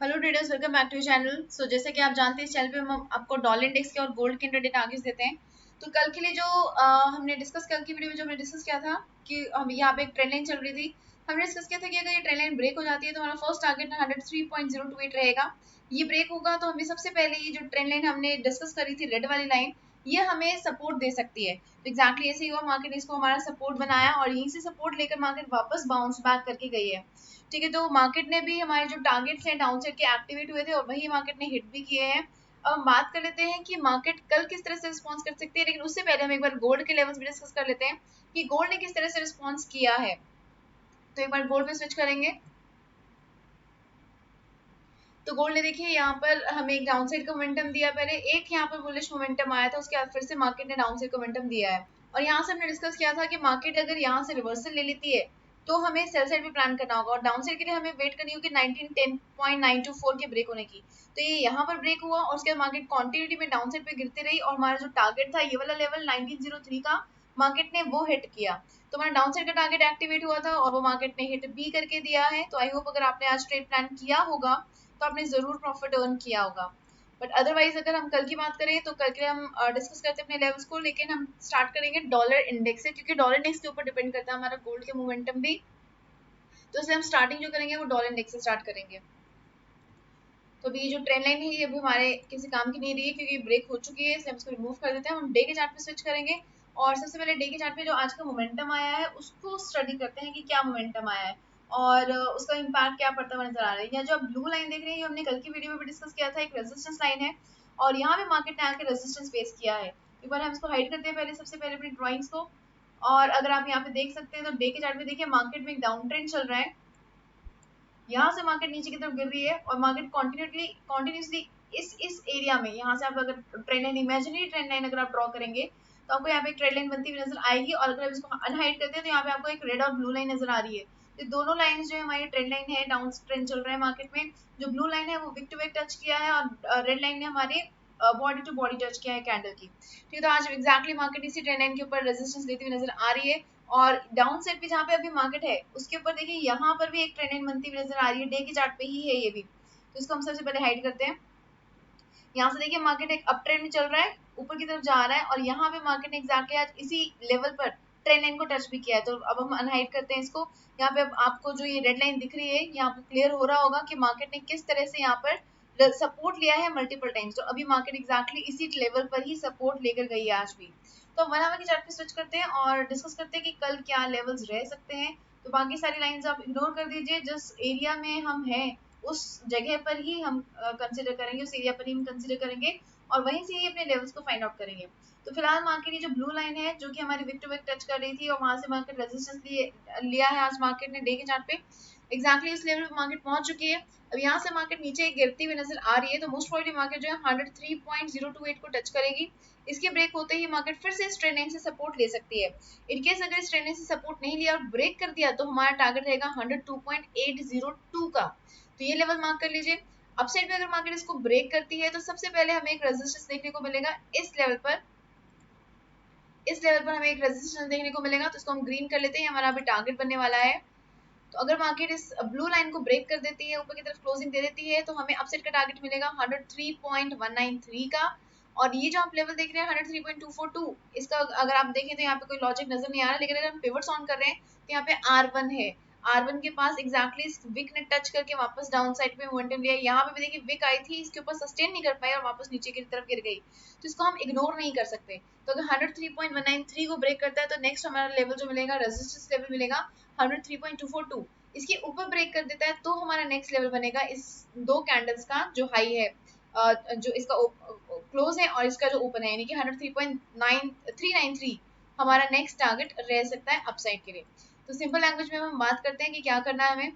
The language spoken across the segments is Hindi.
Hello traders, welcome back to channel. So जैसे कि आप जानते हैं इस चैनल पे हम आपको डॉलर इंडेक्स के और गोल्ड के इंट्राडे टारगेट्स देते हैं। तो कल के लिए जो हमने डिस्कस कल की वीडियो में जो हमने डिस्कस किया था कि हम यहाँ पे एक ट्रेंड लाइन चल रही थी। हमने डिस्कस किया था कि अगर ये ट्रेंड लाइन ब्रेक हो जाती है तो हमारा फर्स्ट टारगेट 103.028 रहेगा। ये ब्रेक होगा तो हमें सबसे पहले ये जो ट्रेंड लाइन हमने डिस्कस करी थी रेड वाली लाइन, ये हमें सपोर्ट दे सकती है। तो एग्जैक्टली ऐसे ही हुआ, मार्केट ने इसको हमारा सपोर्ट बनाया और यहीं से सपोर्ट लेकर मार्केट वापस बाउंस बैक करके गई है। ठीक है, तो मार्केट ने भी हमारे जो टारगेट्स हैं डाउनसाइड के एक्टिवेट हुए थे और वही मार्केट ने हिट भी किए हैं। अब हम बात कर लेते हैं कि मार्केट कल किस तरह से रिस्पॉन्स कर सकती है, लेकिन उससे पहले हम एक बार गोल्ड के लेवल्स भी डिस्कस कर लेते हैं कि गोल्ड ने किस तरह से रिस्पॉन्स किया है। तो एक बार गोल्ड पे स्विच करेंगे। तो गोल्ड ने देखिए यहाँ पर हमें एक डाउनसाइड का मोमेंटम दिया, पहले एक यहाँ पर बुलिश मोमेंटम आया था, उसके बाद फिर से मार्केट ने डाउनसाइड का मोमेंटम दिया है। और यहाँ से हमने डिस्कस किया था कि मार्केट अगर यहाँ से रिवर्सल ले लेती है तो हमें सेल साइड भी प्लान करना होगा और डाउन साइड के लिए हमें वेट करनी होगी 1910.924 के ब्रेक होने की। तो ये यहाँ पर ब्रेक हुआ और उसके बाद मार्केट कंटिन्यूटी में डाउन साइड पे गिरती रही और हमारा जो टारगेट था ये वाला लेवल 1903 का, मार्केट ने वो हिट किया। तो हमारा डाउन साइड का टारगेट एक्टिवेट हुआ था और वो मार्केट ने हिट भी करके दिया है। तो आई होप अगर आपने आज ट्रेड प्लान किया होगा तो आपने जरूर प्रॉफिट अर्न किया होगा। बट अदरवाइज अगर हम कल की बात करें तो कल के हम डिस्कस करते हैं अपने लेवल्स को, लेकिन हम स्टार्ट करेंगे डॉलर इंडेक्स से, क्योंकि डॉलर इंडेक्स के ऊपर डिपेंड करता है हमारा गोल्ड के मोमेंटम भी। तो इसलिए हम स्टार्टिंग जो करेंगे वो डॉलर इंडेक्स से स्टार्ट करेंगे। तो अभी जो ट्रेंड लाइन है ये अभी हमारे किसी काम की नहीं रही है क्योंकि ब्रेक हो चुकी है, इसलिए हम इसको रिमूव कर देते हैं। हम डे के चार्ट पे स्विच करेंगे और सबसे पहले डे के चार्ट पे जो आज का मोमेंटम आया है उसको स्टडी करते हैं कि क्या मोमेंटम आया है और उसका इम्पैक्ट क्या पड़ता हुआ नजर आ रहा है। यहाँ जो आप ब्लू लाइन देख रहे हैं ये हमने कल की वीडियो में भी डिस्कस किया था, एक रेजिस्टेंस लाइन है और यहाँ पे मार्केट ने आकर रेजिस्टेंस फेस किया है। एक बार हम इसको हाइड करते हैं पहले, सबसे पहले अपनी ड्रॉइंग्स को। और अगर आप यहाँ पे देख सकते हैं तो डे के चार्ट में देखिए मार्केट में एक डाउन ट्रेंड चल रहा है। यहाँ से मार्केट नीचे की तरफ गिर रही है और मार्केट कॉन्टिन्यूसली इस एरिया में, यहाँ से आप अगर trend line, imaginary trend line अगर आप ड्रॉ करेंगे तो आपको यहाँ पे एक ट्रेंड लाइन बनती हुई नजर आएगी और अगर आप इसको अनहाइड करते हैं तो यहाँ पे आपको एक रेड और ब्लू लाइन नजर आ रही है। तो दोनों लाइंस जो है हमारी ट्रेंड लाइन है, डाउन ट्रेंड चल रहा है मार्केट में। जो ब्लू लाइन है वो विक टू विक टच किया है और रेड लाइन ने हमारे बॉडी टू बॉडी टच किया है कैंडल की। ठीक है, तो आज एग्जैक्टली मार्केट इसी ट्रेंड लाइन के ऊपर रेजिस्टेंस लेती हुई नजर आ रही है और डाउन साइड पे जहाँ पे अभी मार्केट है उसके ऊपर देखिए यहाँ पर भी एक ट्रेंड लाइन बनती हुई नजर आ रही है, डे के चार्ट पे ही है ये भी। तो इसको हम सबसे पहले हाइड करते हैं। यहाँ से देखिए मार्केट एक अप ट्रेंड में चल रहा है, ऊपर की तरफ जा रहा है और यहाँ पे मार्केट ने एग्जैक्टली आज इसी लेवल पर ट्रेंड लाइन को टच भी किया है। तो अब हम अनहाइड करते हैं इसको। यहाँ पे अब आपको जो ये रेड लाइन दिख रही है यहाँ पे क्लियर हो रहा होगा कि मार्केट ने किस तरह से यहाँ पर सपोर्ट लिया है मल्टीपल टाइम्स। तो अभी मार्केट एग्जैक्टली इसी लेवल पर ही सपोर्ट लेकर गई है आज भी। तो हम 1 आवर के चार्ट पे स्विच करते हैं और डिस्कस करते हैं कि कल क्या लेवल्स रह सकते हैं। तो बाकी सारी लाइंस आप इग्नोर कर दीजिए, जिस एरिया में हम हैं उस जगह पर ही हम कंसिडर करेंगे, उस एरिया पर ही हम कंसिडर करेंगे और वहीं से ही अपने लेवल्स को फाइंड आउट करेंगे। तो फिलहाल मार्केट ये जो ब्लू लाइन है जो कि हमारी विक टू विक टच कर रही थी और वहां से मार्केट रेजिस्टेंस लिया है आज मार्केट ने डे के चार्ट पे, एग्जैक्टली इस लेवल पे मार्केट पहुंच चुकी है। अब यहाँ से मार्केट नीचे गिरती हुई नजर आ रही है तो मोस्ट प्रोबेबली मार्केट जो है 103.028 को टच करेगी। इसके ब्रेक होते ही मार्केट फिर से इस ट्रेंड लाइन से सपोर्ट ले सकती है। इन केस अगर इस ट्रेंड लाइन से सपोर्ट नहीं लिया और ब्रेक कर दिया तो हमारा टारगेट रहेगा 102.802 का। तो ये लेवल मार्क कर लीजिए। अपसाइड में अगर मार्केट इसको ब्रेक करती है तो सबसे पहले हमें एक रेजिस्टेंस देखने को मिलेगा इस लेवल पर। इस लेवल पर हमें एक रेजिस्टेंस देखने को मिलेगा तो इसको हम ग्रीन कर लेते हैं, हमारा अभी टारगेट बनने वाला है। तो अगर मार्केट इस ब्लू लाइन को ब्रेक कर देती है, ऊपर की तरफ क्लोजिंग दे देती है, तो हमें अपसाइड का टारगेट मिलेगा 103.193 का। और ये जो आप लेवल देख रहे हैं 103.242, इसका अगर आप देखें तो यहाँ पे कोई लॉजिक नजर नहीं आ रहा, लेकिन अगर हम पिवट्स ऑन कर रहे हैं तो यहाँ पे R1 है। R1 के पास एग्जैक्टली इस विक ने टच करके वापस डाउन साइड पे मोमेंटम लिया। यहाँ पे भी देखिए विक आई थी, इसके ऊपर सस्टेन नहीं कर पाई और वापस नीचे की तरफ गिर गई। तो इसको हम इग्नोर नहीं कर सकते। तो अगर 103.193 को ब्रेक करता है तो नेक्स्ट हमारा लेवल जो मिलेगा, रेजिस्टेंस लेवल मिलेगा 103.242। इसके ऊपर ब्रेक कर देता है तो हमारा नेक्स्ट लेवल बनेगा इस दो कैंडल्स का जो हाई है, जो इसका क्लोज है और इसका जो ओपन है, यानी कि 103.393 हमारा नेक्स्ट टारगेट रह सकता है अपसाइड के लिए। तो सिंपल लैंग्वेज में हम बात करते हैं कि क्या करना है हमें।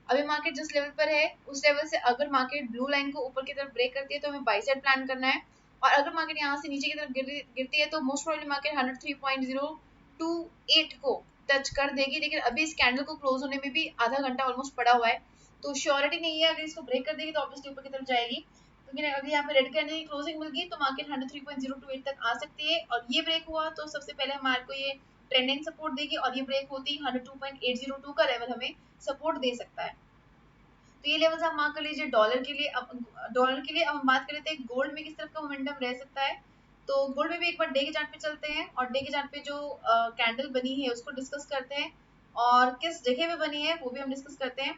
अभी मार्केट जिस लेवल पर है उस लेवल से अगर मार्केट ब्लू लाइन को ऊपर की तरफ ब्रेक करती है तो हमें बाई साइड प्लान करना है और अगर मार्केट यहाँ से नीचे की तरफ गिरती है तो मोस्ट प्रोबेबली मार्केट 103.028 को टच कर देगी। लेकिन अभी इस कैंडल को क्लोज होने में भी आधा घंटा ऑलमोस्ट पड़ा हुआ है, तो श्योरिटी नहीं है। अगर इसको ब्रेक कर देगी तो ऑब्वियसली ऊपर की तरफ जाएगी। लेकिन अगर यहाँ पे रेड कैंडल की क्लोजिंग मिल गई तो मार्केट 103.028 तक आ सकती है और ये ब्रेक हुआ तो सबसे पहले हमारे को ये ट्रेंड लाइन सपोर्ट देगी और ये ब्रेक होती 102.802 का लेवल हमें सपोर्ट दे सकता है। तो ये लेवल्स आप मार्क कर लीजिए डॉलर के लिए। अब हम बात कर लेते हैं गोल्ड में किस तरह का मोमेंटम रह सकता है। तो गोल्ड में भी एक बार डे के चार्ट पे चलते हैं और डे के चार्ट पे जो कैंडल बनी है उसको डिस्कस करते हैं और किस जगह पे बनी है वो भी हम डिस्कस करते हैं।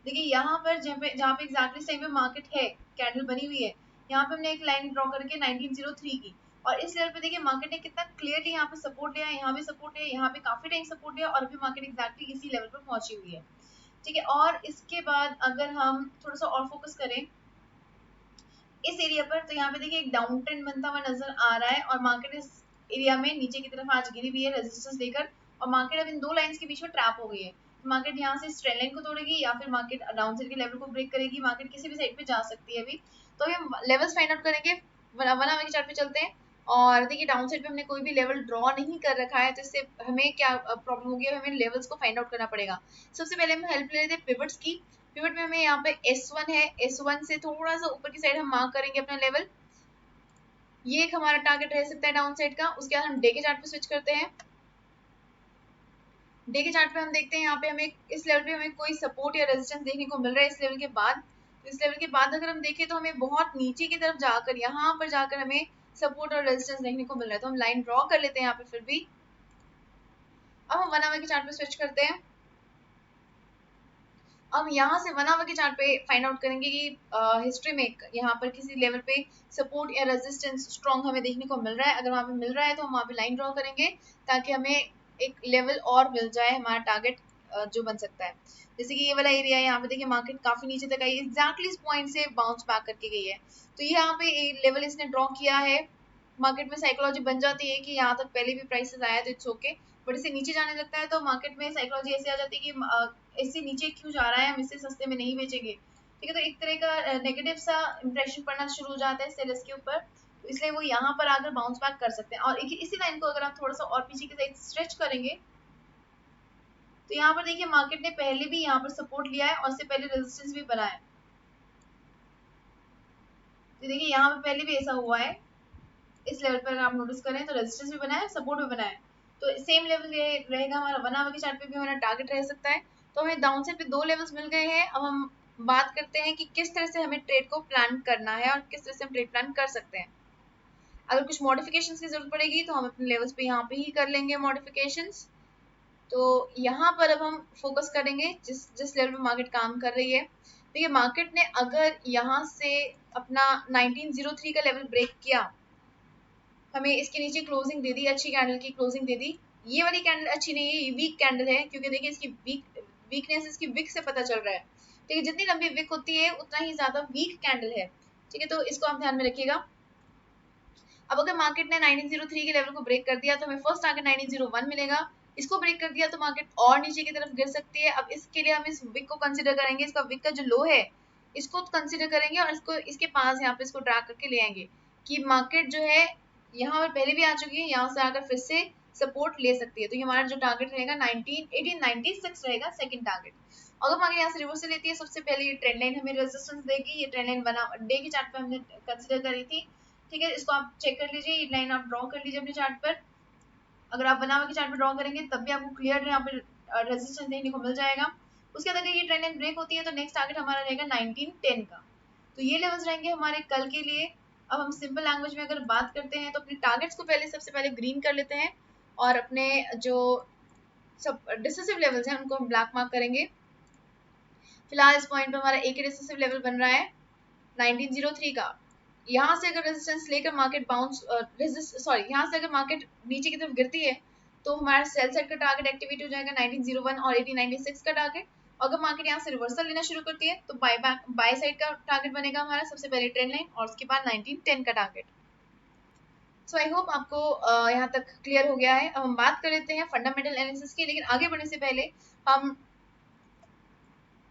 देखिए यहाँ पर जहाँ पे एग्जैक्टली सही पे मार्केट है, कैंडल बनी हुई है, यहाँ पे हमने एक लाइन ड्रॉ करके 1903 की, और इस लेवल पे देखिए मार्केट ने कितना क्लियरली यहाँ पे सपोर्ट लिया है, यहाँ भी सपोर्ट है, यहाँ पे काफी टाइम सपोर्ट लिया और अभी मार्केट एग्जैक्टली इसी लेवल पर पहुंची हुई है। ठीक है, और इसके बाद अगर हम थोड़ा सा और फोकस करें इस एरिया पर, तो यहाँ पे देखिए एक डाउन ट्रेंड बनता हुआ नजर आ रहा है और मार्केट इस एरिया में नीचे की तरफ आज गिरी हुई है रेजिस्टेंस लेकर, और मार्केट अब इन दो लाइंस के बीच में ट्रैप हो गई है। मार्केट यहाँ से ट्रेंड लाइन को तोड़ेगी या फिर मार्केट डाउन साइड के लेवल को ब्रेक करेगी, मार्केट किसी भी साइड पे जा सकती है अभी। तो हम लेवल्स फाइंड आउट करेंगे, वन आवर के चार्ट पे चलते हैं। और देखिए डाउन साइड पे हमने कोई भी लेवल ड्रॉ नहीं कर रखा है, तो इससे हमें क्या प्रॉब्लम होगी, हमें लेवल्स को फाइंड आउट करना पड़ेगा। सबसे पहले हम हेल्प ले लेते हैं पिवट्स की। पिवट में हमें यहाँ पे S1 है, S1 से थोड़ा सा ऊपर की साइड हम मार्क करेंगे अपना लेवल, ये एक हमारा टारगेट रह सकता है डाउन साइड का। उसके बाद हम डे के चार्ट पे स्विच करते हैं। डे के चार्ट पे हम देखते हैं यहाँ पे हमें इस लेवल पे हमें कोई सपोर्ट या रेजिस्टेंस देखने को मिल रहा है इस लेवल के बाद। तो इस लेवल के बाद अगर हम देखें तो हमें बहुत नीचे की तरफ जाकर यहाँ पर जाकर हमें सपोर्ट और रेजिस्टेंस देखने को मिल रहा है, तो हम लाइन ड्रॉ कर लेते हैं यहाँ पे फिर भी। अब हम 1 आवर के चार्ट पे स्विच करते हैं। अब यहाँ से 1 आवर के चार्ट पे फाइंड आउट करेंगे कि हिस्ट्री में यहाँ पर किसी लेवल पे सपोर्ट या रेजिस्टेंस स्ट्रॉन्ग हमें देखने को मिल रहा है। अगर वहाँ पे मिल रहा है तो हम वहाँ पे लाइन ड्रॉ करेंगे ताकि हमें एक लेवल और मिल जाए, हमारा टारगेट जो बन सकता है। जैसे कि ये वाला एरिया है, यहाँ पे देखिए मार्केट काफी नीचे तक आई, एग्जैक्टली इस पॉइंट से बाउंस बैक करके गई है। तो यहाँ पे लेवल इसने ड्रॉ किया है। मार्केट में साइकोलॉजी बन जाती है कि यहाँ तक पहले भी प्राइसेस आया तो इट्स ओके, बट इससे नीचे जाने लगता है तो मार्केट में साइकोलॉजी ऐसे आ जाती है कि इससे नीचे क्यों जा रहा है, हम इससे सस्ते में नहीं बेचेंगे। ठीक है, तो एक तरह का नेगेटिव सा इंप्रेशन पड़ना शुरू हो जाता है सेलर्स के ऊपर, तो इसलिए वो यहाँ पर आकर बाउंस बैक कर सकते हैं। और इसी लाइन को अगर आप थोड़ा सा और पीछे की साइड स्ट्रेच करेंगे तो यहाँ पर देखिए मार्केट ने पहले भी यहाँ पर सपोर्ट लिया है और इससे पहले रेजिस्टेंस भी बना है। तो देखिए यहाँ पर पहले भी ऐसा हुआ है, इस लेवल पर आप नोटिस करें तो रेजिस्टेंस भी बना है, सपोर्ट भी बना है। तो सेम लेवल रहेगा हमारा 1 आवर के चार्ट पे भी हमारा टारगेट रह सकता है। तो हमें डाउन साइड पे दो लेवल्स मिल गए हैं। अब हम बात करते हैं कि किस तरह से हमें ट्रेड को प्लान करना है और किस तरह से हम ट्रेड प्लान कर सकते हैं। अगर कुछ मॉडिफिकेशंस की जरूरत पड़ेगी तो हम अपने लेवल्स पे यहाँ पे ही कर लेंगे मॉडिफिकेशंस। तो यहाँ पर अब हम फोकस करेंगे जिस लेवल पे मार्केट काम कर रही है। देखिए मार्केट ने अगर यहाँ से अपना 1903 का लेवल ब्रेक किया, हमें इसके नीचे क्लोजिंग दे दी, अच्छी कैंडल की क्लोजिंग दे दी। ये वाली कैंडल अच्छी नहीं है, ये वीक कैंडल है, क्योंकि देखिए इसकी वीकनेस इसकी विक से पता चल रहा है। ठीक है, जितनी लंबी विक होती है उतना ही ज्यादा वीक कैंडल है। ठीक है, तो इसको आप ध्यान में रखिएगा। अब अगर मार्केट ने 1903 के लेवल को ब्रेक कर दिया तो हमें फर्स्ट टारगेट 1901 मिलेगा। इसको ब्रेक कर दिया तो मार्केट और नीचे की तरफ गिर सकती है। अब इसके लिए हम इस विक को कंसीडर करेंगे, इसका विक का जो लो है इसको कंसीडर करेंगे और इसको इसके पास यहाँ पे इसको ड्रैग करके ले आएंगे कि मार्केट जो है यहाँ पर पहले भी आ चुकी है, यहाँ से आकर फिर से सपोर्ट ले सकती है। तो ये हमारा जो टारगेट रहेगा 1896 रहेगा सेकंड टारगेट। अगर मार्केट यहाँ से रिवर्सल लेती है, सबसे पहले ये ट्रेंड लाइन हमें रेजिस्टेंस देगी। ये ट्रेंड लाइन बना डे के चार्ट पे हमने कंसीडर करी थी। ठीक है, इसको आप चेक कर लीजिए, ये लाइन आप ड्रॉ कर लीजिए अपने चार्ट पर। अगर आप 1 आवर के चार्ट पर ड्रॉ करेंगे तब भी आपको क्लियर यहाँ पे रेजिस्टेंस देखने को मिल जाएगा। उसके बाद अगर ये ट्रेंड लाइन ब्रेक होती है तो नेक्स्ट टारगेट हमारा रहेगा 1910 का। तो ये लेवल्स रहेंगे हमारे कल के लिए। अब हम सिंपल लैंग्वेज में अगर बात करते हैं तो अपने टारगेट्स को सबसे पहले ग्रीन कर लेते हैं और अपने जो सब डिसिसिव लेवल्स हैं उनको हम ब्लैक मार्क करेंगे। फिलहाल इस पॉइंट पे हमारा एक ही डिसिसिव लेवल बन रहा है 1903 का। यहाँ से अगर रेजिस्टेंस लेकर मार्केट बाउंस यहाँ से अगर मार्केट नीचे की तरफ गिरती है तो हमारा सेल साइड का टारगेट एक्टिवेट हो जाएगा 1901 और 1896 का टारगेट। अगर मार्केट यहाँ से रिवर्सल लेना शुरू करती है तो बाय साइड का टारगेट बनेगा हमारा सबसे पहले ट्रेंड लाइन और उसके बाद 1910 का टारगेट। सो आई होप आपको यहाँ तक क्लियर हो गया है। अब हम बात कर लेते हैं फंडामेंटल एनालिसिस की, लेकिन आगे बढ़ने से पहले हम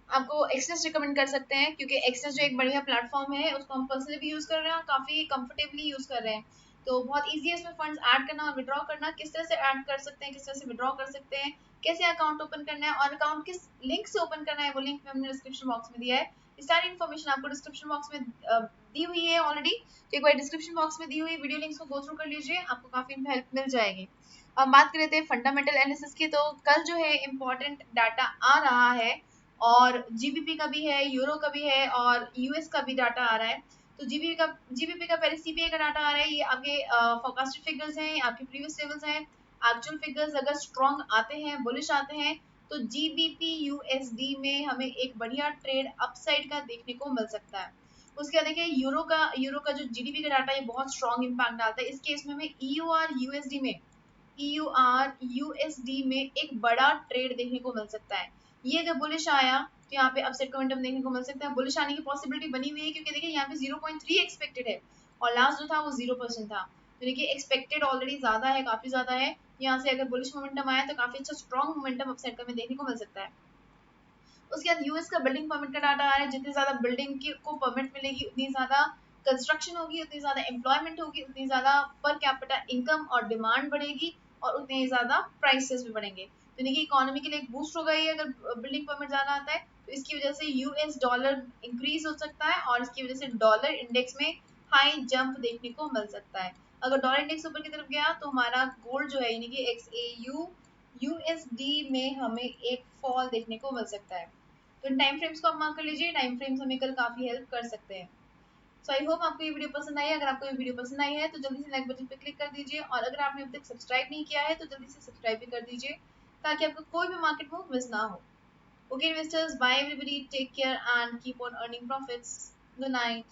आपको एक्सेस रिकमेंड कर सकते हैं, क्योंकि एक्सेस जो एक बढ़िया प्लेटफॉर्म है उसको हम पर्सनली भी यूज कर रहे हैं और काफी कंफर्टेबली यूज कर रहे हैं। तो बहुत इजी है इसमें फंड्स ऐड करना और विड्रॉ करना। किस तरह से ऐड कर सकते हैं, किस तरह से विड्रॉ कर सकते हैं, कैसे अकाउंट ओपन करना है और अकाउंट किस लिंक से ओपन करना है, वो लिंक हमने डिस्क्रिप्शन बॉक्स में दिया है। सारी इन्फॉर्मेशन आपको डिस्क्रिप्शन बॉक्स में दी हुई है ऑलरेडी। तो एक बार डिस्क्रिप्शन बॉक्स में दी हुई वीडियो लिंक्स को गो थ्रू कर लीजिए, आपको काफी हेल्प मिल जाएगी। अब बात कर लेते हैं फंडामेंटल एनालिसिस की। तो कल जो है इम्पोर्टेंट डाटा आ रहा है और जीबीपी का भी है, यूरो का भी है और यूएस का भी डाटा आ रहा है। तो जीबीपी का पहले सीपीआई का डाटा आ रहा है, ये आपके फोरकास्टेड फिगर्स हैं, आपके प्रीवियस लेवल्स हैं। एक्चुअल फिगर्स अगर स्ट्रॉन्ग आते हैं, बुलिश आते हैं, तो जीबीपी यूएसडी में हमें एक बढ़िया ट्रेड अपसाइड का देखने को मिल सकता है। उसके बाद देखिए यूरो का जो जीडीपी का डाटा है बहुत स्ट्रॉन्ग इम्पैक्ट डालता है। इस केस में हमें ईयूआर यूएसडी में एक बड़ा ट्रेड देखने को मिल सकता है। ये अगर बुलिश आया तो यहाँ पे अपसेट का मोमेंटम देखने को मिल सकता है। बुलिश आने की पॉसिबिलिटी बनी हुई है क्योंकि देखिए यहाँ पे 0.3 एक्सपेक्टेड है और लास्ट जो था वो 0% था। तो देखिए एक्सपेक्टेड ऑलरेडी ज्यादा है, काफी ज्यादा है। यहाँ से अगर बुलिश मोमेंटम आया तो काफी अच्छा स्ट्रॉन्ग मोमेंटम अपसेट का हमें देखने को मिल सकता है। उसके बाद यूएस का बिल्डिंग परमिट का डाटा आ रहा है। जितनी ज्यादा बिल्डिंग की को परमिट मिलेगी उतनी ज्यादा कंस्ट्रक्शन होगी, उतनी ज्यादा एम्प्लॉयमेंट होगी, उतनी ज्यादा पर कैपिटा इनकम और डिमांड बढ़ेगी और उतने ही ज्यादा प्राइसेस भी बढ़ेंगे। तो देखिए इकोनॉमी के लिए एक बूस्ट होगा ये अगर बिल्डिंग परमिट ज्यादा आता है। तो इसकी वजह से यूएस डॉलर इंक्रीज हो सकता है और इसकी वजह से डॉलर इंडेक्स में हाई जंप देखने को मिल सकता है। अगर डॉलर इंडेक्स ऊपर की तरफ गया तो हमारा गोल्ड जो है यानी कि XAU यूएसडी में हमें एक फॉल देखने को मिल सकता है। तो इन टाइम फ्रेम्स को आप मार्क कर लीजिए, टाइम फ्रेम्स हमें कल काफी हेल्प कर सकते हैं। सो आई होप आपको ये वीडियो पसंद आई है। अगर आपको ये वीडियो पसंद आई है तो जल्दी से लाइक बटन पे क्लिक कर दीजिए और अगर आपने अभी तक सब्सक्राइब नहीं किया है तो जल्दी से सब्सक्राइब भी कर दीजिए ताकि आपको कोई भी मार्केट मूव मिस ना हो। Okay investors, bye everybody, take care and keep on earning profits. Good night.